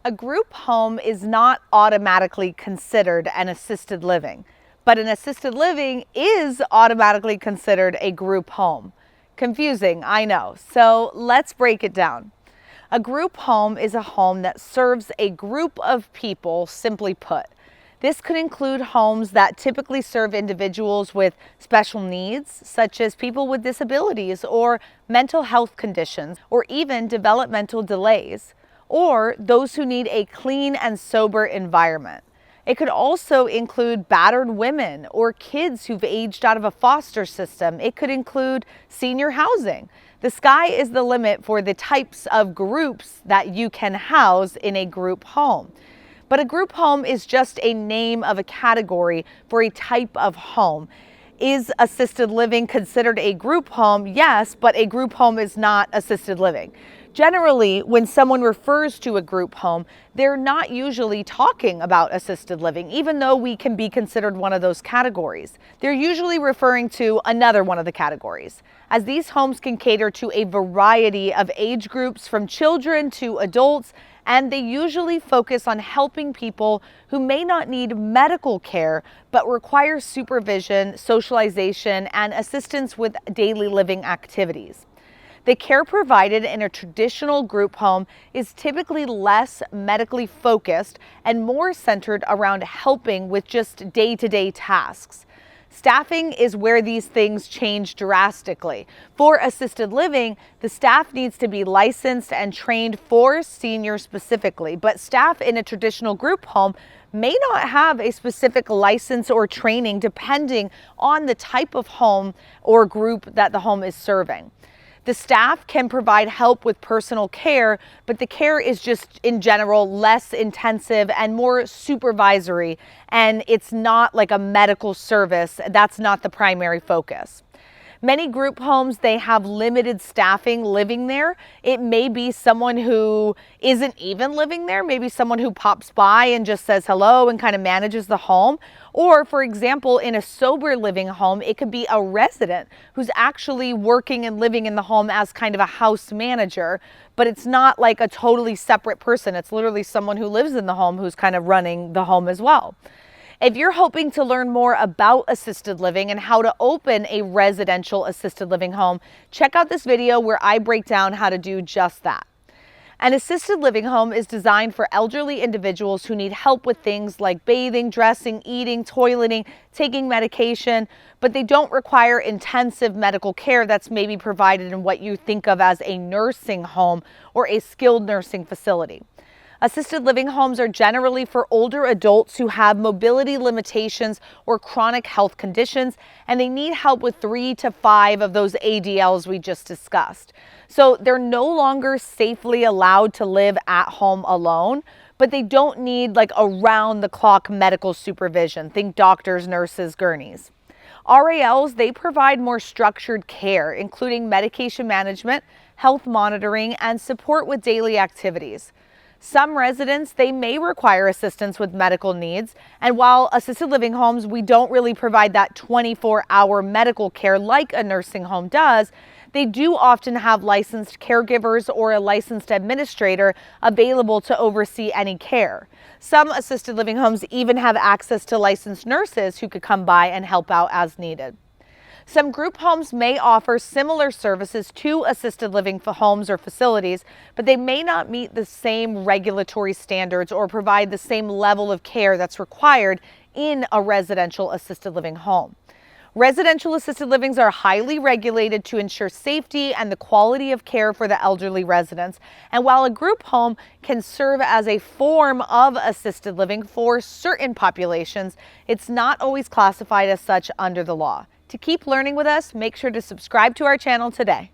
A group home is not automatically considered an assisted living, but an assisted living is automatically considered a group home. Confusing, I know. So let's break it down. A group home is a home that serves a group of people, simply put. This could include homes that typically serve individuals with special needs, such as people with disabilities or mental health conditions, or even developmental delays, or those who need a clean and sober environment. It could also include battered women or kids who've aged out of a foster system. It could include senior housing. The sky is the limit for the types of groups that you can house in a group home. But a group home is just a name of a category for a type of home. Is assisted living considered a group home? Yes, but a group home is not assisted living. Generally, when someone refers to a group home, they're not usually talking about assisted living, even though we can be considered one of those categories. They're usually referring to another one of the categories, as these homes can cater to a variety of age groups from children to adults, and they usually focus on helping people who may not need medical care but require supervision, socialization, and assistance with daily living activities. The care provided in a traditional group home is typically less medically focused and more centered around helping with just day-to-day tasks. Staffing is where these things change drastically. For assisted living, the staff needs to be licensed and trained for seniors specifically, but staff in a traditional group home may not have a specific license or training depending on the type of home or group that the home is serving. The staff can provide help with personal care, but the care is just in general less intensive and more supervisory, and it's not like a medical service. That's not the primary focus. Many group homes, they have limited staffing living there. It may be someone who isn't even living there, maybe someone who pops by and just says hello and kind of manages the home. Or, for example, in a sober living home, it could be a resident who's actually working and living in the home as kind of a house manager, but it's not like a totally separate person. It's literally someone who lives in the home who's kind of running the home as well. If you're hoping to learn more about assisted living and how to open a residential assisted living home, check out this video where I break down how to do just that. An assisted living home is designed for elderly individuals who need help with things like bathing, dressing, eating, toileting, taking medication, but they don't require intensive medical care that's maybe provided in what you think of as a nursing home or a skilled nursing facility. Assisted living homes are generally for older adults who have mobility limitations or chronic health conditions, and they need help with 3 to 5 of those ADLs we just discussed. So they're no longer safely allowed to live at home alone, but they don't need like around-the-clock medical supervision. Think doctors, nurses, gurneys. RALs, they provide more structured care, including medication management, health monitoring, and support with daily activities. Some residents, they may require assistance with medical needs, and while assisted living homes, we don't really provide that 24-hour medical care like a nursing home does, they do often have licensed caregivers or a licensed administrator available to oversee any care. Some assisted living homes even have access to licensed nurses who could come by and help out as needed. Some group homes may offer similar services to assisted living homes or facilities, but they may not meet the same regulatory standards or provide the same level of care that's required in a residential assisted living home. Residential assisted livings are highly regulated to ensure safety and the quality of care for the elderly residents. And while a group home can serve as a form of assisted living for certain populations, it's not always classified as such under the law. To keep learning with us, make sure to subscribe to our channel today.